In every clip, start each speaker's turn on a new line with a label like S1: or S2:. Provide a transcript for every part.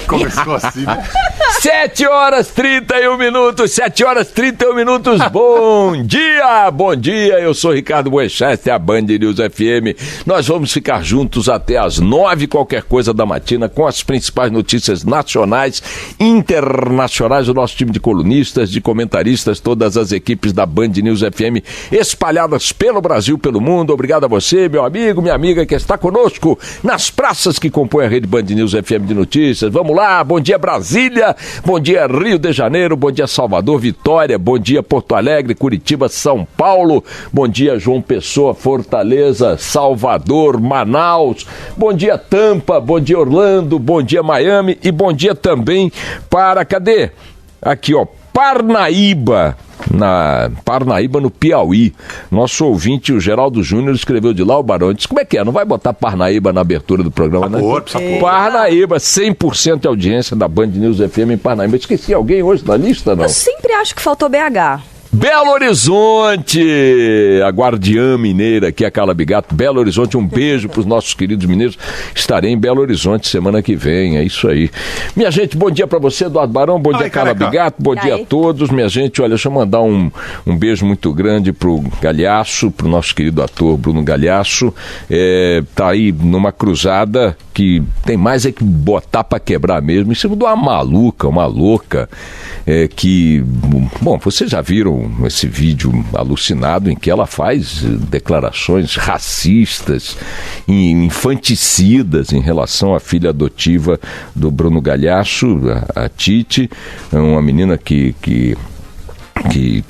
S1: Começou assim, né?
S2: 7 horas 31 minutos, 7 horas 31 minutos, bom dia, eu sou Ricardo Boechat, a Band News FM, nós vamos ficar juntos até as 9, qualquer coisa da matina, com as principais notícias nacionais, internacionais, o nosso time de colunistas, de comentaristas, todas as equipes da Band News FM, espalhadas pelo Brasil, pelo mundo. Obrigado a você, meu amigo, minha amiga, que está conosco nas praças que compõem a rede Band News FM de notícias. Vamos lá, bom dia Brasília, bom dia Rio de Janeiro, bom dia Salvador, Vitória, bom dia Porto Alegre, Curitiba, São Paulo, bom dia João Pessoa, Fortaleza, Salvador, Manaus, bom dia Tampa, bom dia Orlando, bom dia Miami e bom dia também para, cadê? Aqui ó, Parnaíba, no Piauí. Nosso ouvinte, o Geraldo Júnior, escreveu de lá, o Barão, disse, como é que é? Não vai botar Parnaíba na abertura do programa, né? Parnaíba, 100% de audiência da Band News FM em Parnaíba. Esqueci alguém hoje na lista, não?
S3: Eu sempre acho que faltou BH.
S2: Belo Horizonte, a guardiã mineira aqui, a Carla Bigato, Belo Horizonte, um beijo para os nossos queridos mineiros, estarei em Belo Horizonte semana que vem, é isso aí. Minha gente, bom dia para você, Eduardo Barão, bom dia Carla Bigato, bom dia a todos, minha gente, olha, deixa eu mandar um beijo muito grande pro Galhaço, pro nosso querido ator Bruno Galhaço, tá aí numa cruzada que tem mais é que botar para quebrar mesmo, em cima de uma louca, que, bom, vocês já viram esse vídeo alucinado em que ela faz declarações racistas e infanticidas em relação à filha adotiva do Bruno Galhaço, a Titi, uma menina que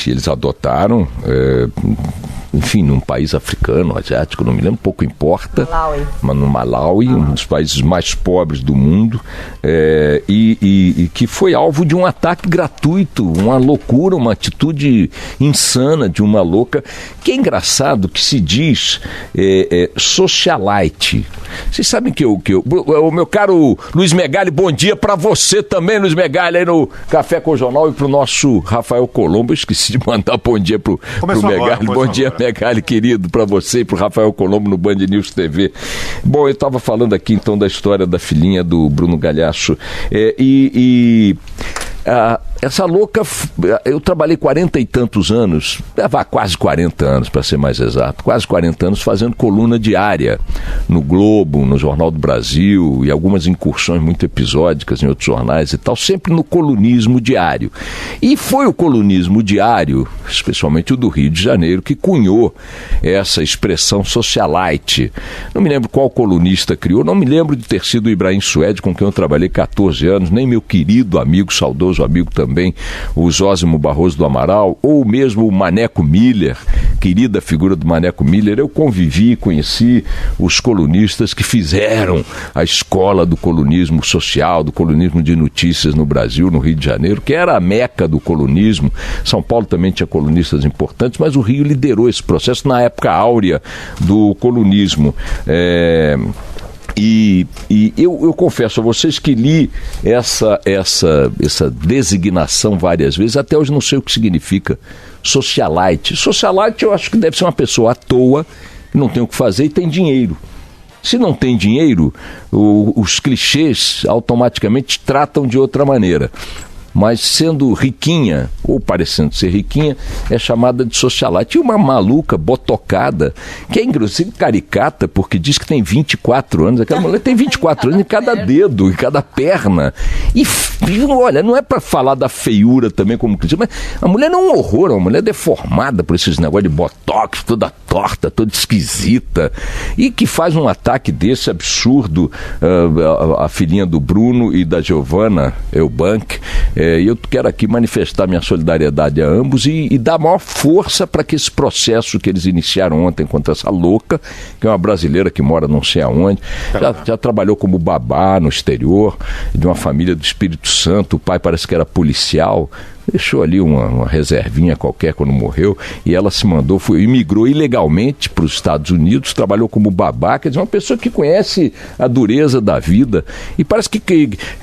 S2: eles adotaram, enfim, num país africano, asiático, não me lembro, pouco importa, mas no Malawi, um dos países mais pobres do mundo, e que foi alvo de um ataque gratuito, uma loucura, uma atitude insana de uma louca, que é engraçado, que se diz socialite. Vocês sabem que o meu caro Luiz Megali, bom dia para você também, Luiz Megali, aí no Café com o Jornal, e pro nosso Rafael Colombo, eu esqueci de mandar bom dia pro Megali, bom dia Megali, querido, para você e pro Rafael Colombo no Band News TV. Bom, eu estava falando aqui então da história da filhinha do Bruno Galhaço, essa louca, eu trabalhei 40 e tantos anos, quase 40 anos para ser mais exato, quase 40 anos fazendo coluna diária no Globo, no Jornal do Brasil e algumas incursões muito episódicas em outros jornais e tal, sempre no colunismo diário. E foi o colunismo diário, especialmente o do Rio de Janeiro, que cunhou essa expressão socialite. Não me lembro qual colunista criou, não me lembro de ter sido o Ibrahim Suede, com quem eu trabalhei 14 anos, nem meu querido amigo, saudoso amigo também, o Zósimo Barroso do Amaral, ou mesmo o Maneco Miller, querida figura do Maneco Miller. Eu convivi e conheci os colunistas que fizeram a escola do colunismo social, do colunismo de notícias no Brasil, no Rio de Janeiro, que era a meca do colunismo. São Paulo também tinha colunistas importantes, mas o Rio liderou esse processo na época áurea do colunismo. E eu confesso a vocês que li essa designação várias vezes, até hoje não sei o que significa socialite. Socialite eu acho que deve ser uma pessoa à toa, que não tem o que fazer e tem dinheiro. Se não tem dinheiro, os clichês automaticamente tratam de outra maneira. Mas sendo riquinha, ou parecendo ser riquinha, é chamada de socialite. E uma maluca, botocada, que é inclusive caricata, porque diz que tem 24 anos. Aquela mulher tem 24 anos em cada dedo, em cada perna. E olha, não é para falar da feiura também como clichê, mas a mulher não é um horror, uma mulher deformada por esses negócios de botox, toda torta, toda esquisita, e que faz um ataque desse absurdo a filhinha do Bruno e da Giovanna Eubank. E eu quero aqui manifestar minha solidariedade a ambos e dar maior força para que esse processo que eles iniciaram ontem contra essa louca, que é uma brasileira que mora não sei aonde, já trabalhou como babá no exterior, de uma família do Espírito Santo, o pai parece que era policial, Deixou ali uma reservinha qualquer quando morreu, e ela se mandou, imigrou ilegalmente para os Estados Unidos, trabalhou como babá, quer dizer, uma pessoa que conhece a dureza da vida, e parece que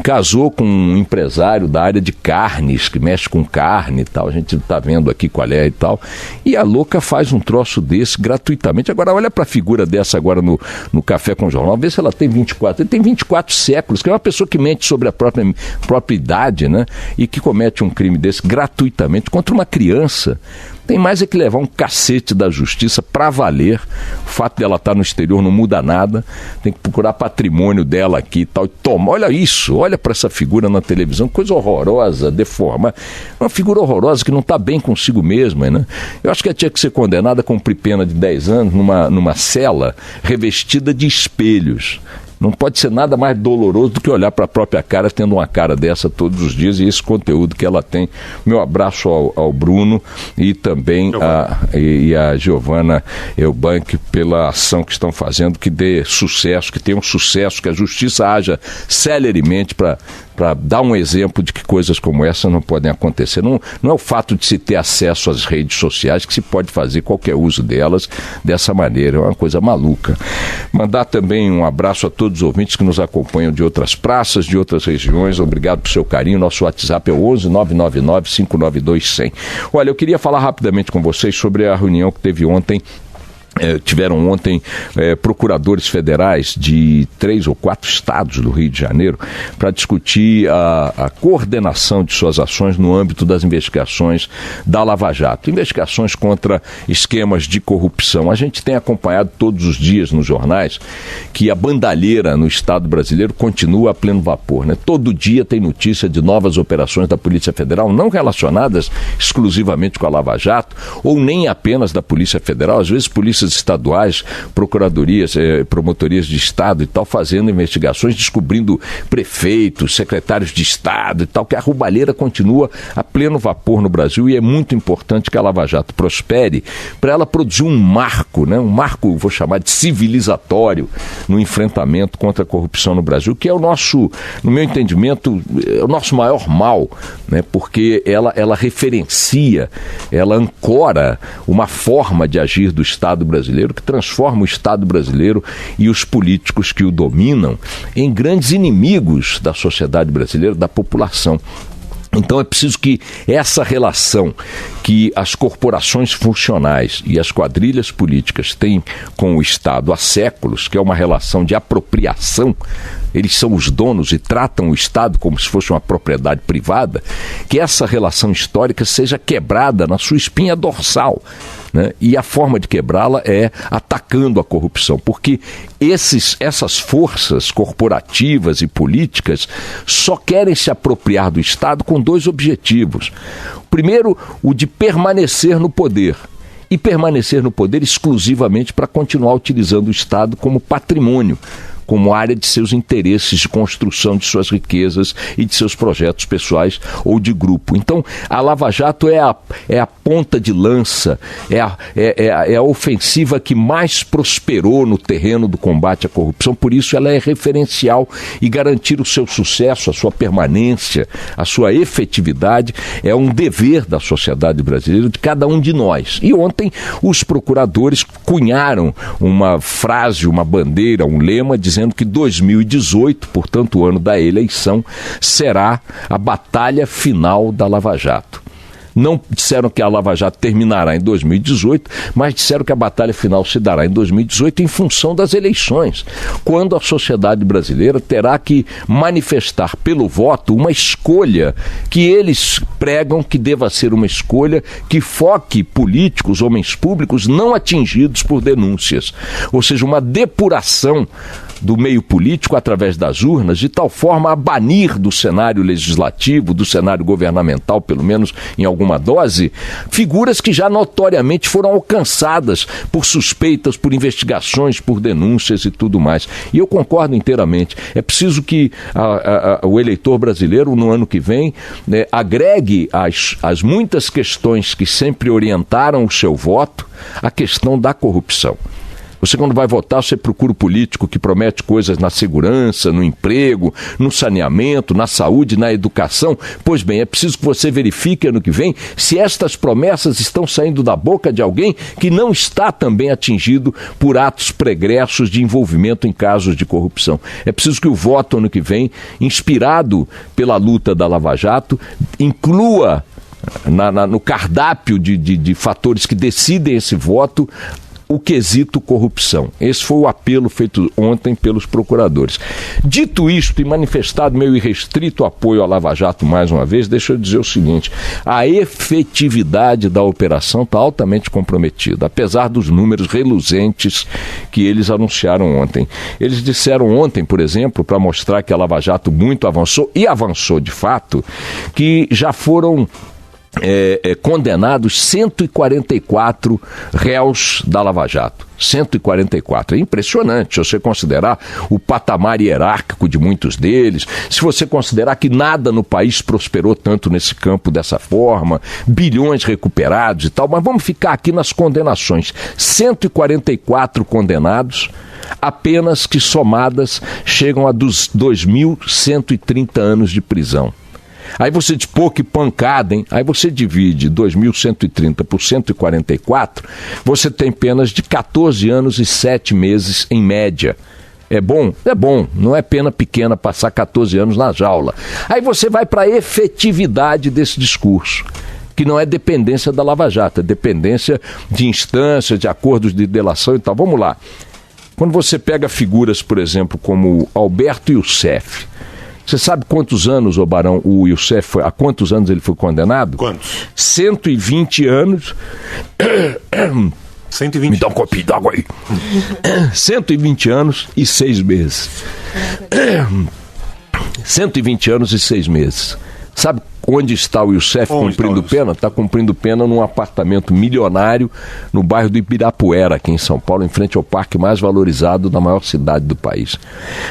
S2: casou com um empresário da área de carnes, que mexe com carne e tal, a gente está vendo aqui qual é e tal, e a louca faz um troço desse gratuitamente. Agora olha para a figura dessa agora no Café com o Jornal, vê se ela tem 24, ele tem 24 séculos, que é uma pessoa que mente sobre a própria idade, né, e que comete um crime desse gratuitamente contra uma criança. Tem mais é que levar um cacete da justiça para valer. O fato dela estar no exterior não muda nada. Tem que procurar patrimônio dela aqui e tal. E toma, olha isso, olha para essa figura na televisão, coisa horrorosa, deforma. Uma figura horrorosa que não está bem consigo mesma, né? Eu acho que ela tinha que ser condenada a cumprir pena de 10 anos numa cela revestida de espelhos. Não pode ser nada mais doloroso do que olhar para a própria cara tendo uma cara dessa todos os dias, e esse conteúdo que ela tem. Meu abraço ao Bruno e também a Giovana Eubank pela ação que estão fazendo, que dê sucesso, que tenha um sucesso, que a justiça haja celeremente para dar um exemplo de que coisas como essa não podem acontecer. Não é o fato de se ter acesso às redes sociais que se pode fazer qualquer uso delas dessa maneira, é uma coisa maluca. Mandar também um abraço a todos os ouvintes que nos acompanham de outras praças, de outras regiões. Obrigado por seu carinho. Nosso WhatsApp é o 11-999-592-100. Olha, eu queria falar rapidamente com vocês sobre a reunião que teve ontem. Tiveram ontem procuradores federais de 3 ou 4 estados do Rio de Janeiro para discutir a coordenação de suas ações no âmbito das investigações da Lava Jato, investigações contra esquemas de corrupção. A gente tem acompanhado todos os dias nos jornais que a bandalheira no Estado brasileiro continua a pleno vapor, né? Todo dia tem notícia de novas operações da Polícia Federal, não relacionadas exclusivamente com a Lava Jato, ou nem apenas da Polícia Federal, às vezes polícias estaduais, procuradorias, promotorias de Estado e tal, fazendo investigações, descobrindo prefeitos, secretários de Estado e tal, que a roubalheira continua a pleno vapor no Brasil, e é muito importante que a Lava Jato prospere para ela produzir um marco, né? Um marco, vou chamar de civilizatório, no enfrentamento contra a corrupção no Brasil, que é o nosso, no meu entendimento, é o nosso maior mal, né? Porque ela referencia, ela ancora uma forma de agir do Estado brasileiro que transforma o Estado brasileiro e os políticos que o dominam em grandes inimigos da sociedade brasileira, da população. Então é preciso que essa relação que as corporações funcionais e as quadrilhas políticas têm com o Estado há séculos, que é uma relação de apropriação, eles são os donos e tratam o Estado como se fosse uma propriedade privada, que essa relação histórica seja quebrada na sua espinha dorsal, né? E a forma de quebrá-la é atacando a corrupção, porque essas forças corporativas e políticas só querem se apropriar do Estado com 2 objetivos. O primeiro, o de permanecer no poder. E permanecer no poder exclusivamente para continuar utilizando o Estado como patrimônio, como área de seus interesses, de construção de suas riquezas e de seus projetos pessoais ou de grupo. Então, a Lava Jato é a ponta de lança, é a ofensiva que mais prosperou no terreno do combate à corrupção, por isso ela é referencial, e garantir o seu sucesso, a sua permanência, a sua efetividade é um dever da sociedade brasileira, de cada um de nós. E ontem os procuradores cunharam uma frase, uma bandeira, um lema, dizendo que 2018, portanto o ano da eleição, será a batalha final da Lava Jato. Não disseram que a Lava Jato terminará em 2018, mas disseram que a batalha final se dará em 2018 em função das eleições, quando a sociedade brasileira terá que manifestar pelo voto uma escolha que eles pregam que deva ser uma escolha que foque políticos, homens públicos não atingidos por denúncias, ou seja, uma depuração do meio político através das urnas, de tal forma a banir do cenário legislativo, do cenário governamental, pelo menos em alguma dose, figuras que já notoriamente foram alcançadas por suspeitas, por investigações, por denúncias e tudo mais. E eu concordo inteiramente. É preciso que o eleitor brasileiro, no ano que vem, agregue às muitas questões que sempre orientaram o seu voto, a questão da corrupção. Você, quando vai votar, você procura o político que promete coisas na segurança, no emprego, no saneamento, na saúde, na educação. Pois bem, é preciso que você verifique ano que vem se estas promessas estão saindo da boca de alguém que não está também atingido por atos pregressos de envolvimento em casos de corrupção. É preciso que o voto ano que vem, inspirado pela luta da Lava Jato, inclua no cardápio de fatores que decidem esse voto o quesito corrupção. Esse foi o apelo feito ontem pelos procuradores. Dito isto e manifestado meu irrestrito apoio à Lava Jato mais uma vez, deixa eu dizer o seguinte: a efetividade da operação está altamente comprometida, apesar dos números reluzentes que eles anunciaram ontem. Eles disseram ontem, por exemplo, para mostrar que a Lava Jato muito avançou, e avançou de fato, que já foram condenados 144 réus da Lava Jato. 144. É impressionante se você considerar o patamar hierárquico de muitos deles, se você considerar que nada no país prosperou tanto nesse campo dessa forma, bilhões recuperados e tal, mas vamos ficar aqui nas condenações. 144 condenados, apenas que somadas chegam a dos 2.130 anos de prisão. Aí você diz, pô, que pancada, hein? Aí você divide 2.130 por 144, você tem penas de 14 anos e 7 meses em média. É bom? É bom. Não é pena pequena passar 14 anos na jaula. Aí você vai para a efetividade desse discurso, que não é dependência da Lava Jato, é dependência de instâncias, de acordos de delação e tal. Vamos lá. Quando você pega figuras, por exemplo, como Alberto Youssef, você sabe quantos anos, ô Barão, o Youssef há quantos anos ele foi condenado?
S1: Quantos?
S2: 120 anos.
S1: 120.
S2: Me dá um copinho d'água aí. 120 anos e 6 meses. 120 anos e 6 meses. Sabe onde está o Youssef cumprindo pena? Está cumprindo pena num apartamento milionário no bairro do Ibirapuera, aqui em São Paulo, em frente ao parque mais valorizado da maior cidade do país.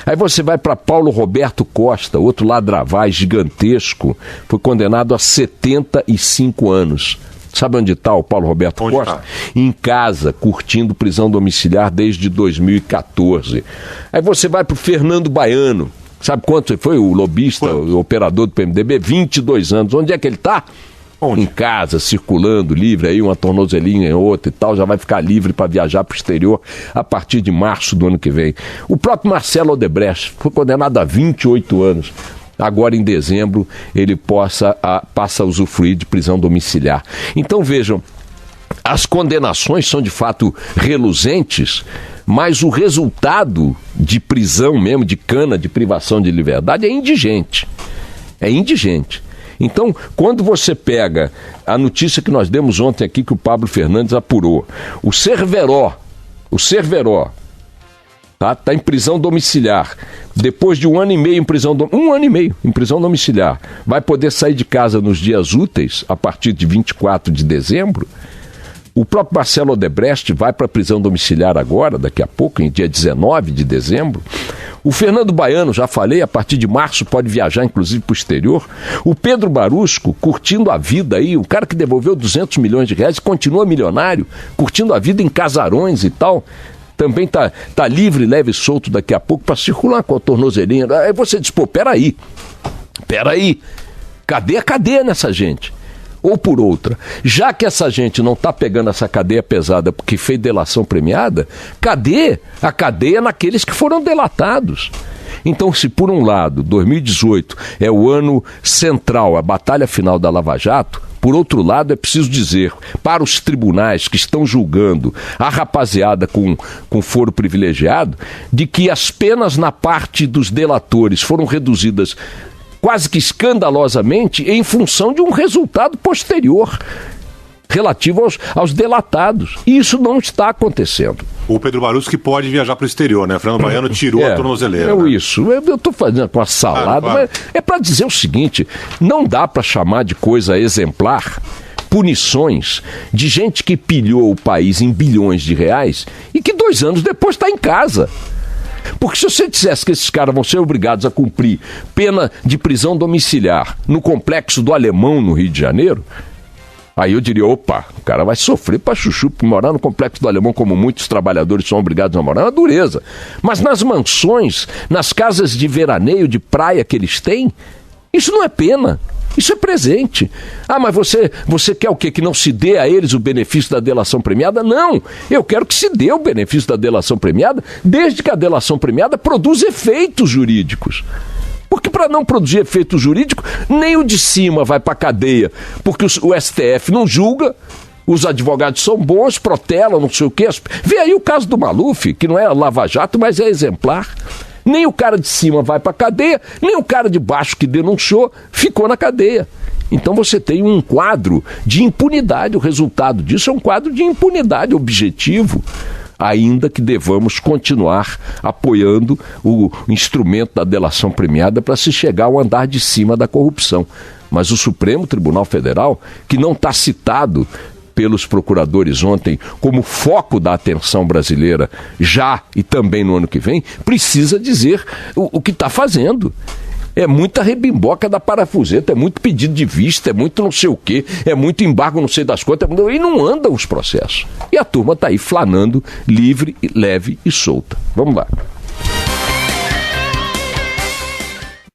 S2: Aí você vai para Paulo Roberto Costa, outro ladravaz gigantesco, foi condenado a 75 anos. Sabe onde está o Paulo Roberto Costa? Tá? Em casa, curtindo prisão domiciliar desde 2014. Aí você vai para o Fernando Baiano. Sabe quanto foi o lobista, o operador do PMDB? 22 anos. Onde é que ele está? Em casa, circulando, livre, aí uma tornozelinha em outra e tal, já vai ficar livre para viajar para o exterior a partir de março do ano que vem. O próprio Marcelo Odebrecht foi condenado a 28 anos. Agora, em dezembro, ele passa a usufruir de prisão domiciliar. Então, vejam, as condenações são de fato reluzentes, mas o resultado de prisão mesmo, de cana, de privação de liberdade, é indigente. É indigente. Então, quando você pega a notícia que nós demos ontem aqui, que o Pablo Fernandes apurou, o Cerveró, tá em prisão domiciliar, depois de 1 ano e meio em prisão em prisão domiciliar, vai poder sair de casa nos dias úteis, a partir de 24 de dezembro, o próprio Marcelo Odebrecht vai para a prisão domiciliar agora, daqui a pouco, em dia 19 de dezembro. O Fernando Baiano, já falei, a partir de março pode viajar, inclusive, para o exterior. O Pedro Barusco, curtindo a vida aí, o cara que devolveu 200 milhões de reais, continua milionário, curtindo a vida em casarões e tal. Também tá livre, leve e solto daqui a pouco para circular com a tornozelinha. Aí você diz, pô, peraí, cadê a cadeia nessa gente? Ou por outra, já que essa gente não está pegando essa cadeia pesada porque fez delação premiada, cadê a cadeia naqueles que foram delatados? Então, se por um lado, 2018 é o ano central, a batalha final da Lava Jato, por outro lado, é preciso dizer para os tribunais que estão julgando a rapaziada com foro privilegiado, de que as penas na parte dos delatores foram reduzidas quase que escandalosamente em função de um resultado posterior relativo aos delatados. E isso não está acontecendo.
S1: O Pedro Barusco que pode viajar para o exterior, né? O Fernando Baiano tirou a tornozeleira.
S2: Isso. Eu estou fazendo com a salada, claro. Mas é para dizer o seguinte, não dá para chamar de coisa exemplar punições de gente que pilhou o país em bilhões de reais e que 2 anos depois está em casa. Porque se você dissesse que esses caras vão ser obrigados a cumprir pena de prisão domiciliar no Complexo do Alemão, no Rio de Janeiro, Aí eu diria, opa, o cara vai sofrer pra chuchu, morar no Complexo do Alemão, como muitos trabalhadores são obrigados a morar, é uma dureza. Mas nas mansões, nas casas de veraneio, de praia que eles têm, isso não é pena, isso é presente. Ah, mas você quer o quê? Que não se dê a eles o benefício da delação premiada? Não, eu quero que se dê o benefício da delação premiada, desde que a delação premiada produza efeitos jurídicos. Porque para não produzir efeito jurídico, nem o de cima vai para a cadeia, porque o STF não julga, os advogados são bons, protelam, não sei o quê. Vê aí o caso do Maluf, que não é lava-jato, mas é exemplar. Nem o cara de cima vai para a cadeia, nem o cara de baixo que denunciou ficou na cadeia. Então você tem um quadro de impunidade, o resultado disso é um quadro de impunidade objetivo. Ainda que devamos continuar apoiando o instrumento da delação premiada para se chegar ao andar de cima da corrupção. Mas o Supremo Tribunal Federal, que não está citado pelos procuradores ontem como foco da atenção brasileira já e também no ano que vem, precisa dizer o que está fazendo. É muita rebimboca da parafuseta, é muito pedido de vista, é muito não sei o quê, é muito embargo não sei das quantas, e não andam os processos. E a turma está aí flanando, livre, leve e solta. Vamos lá.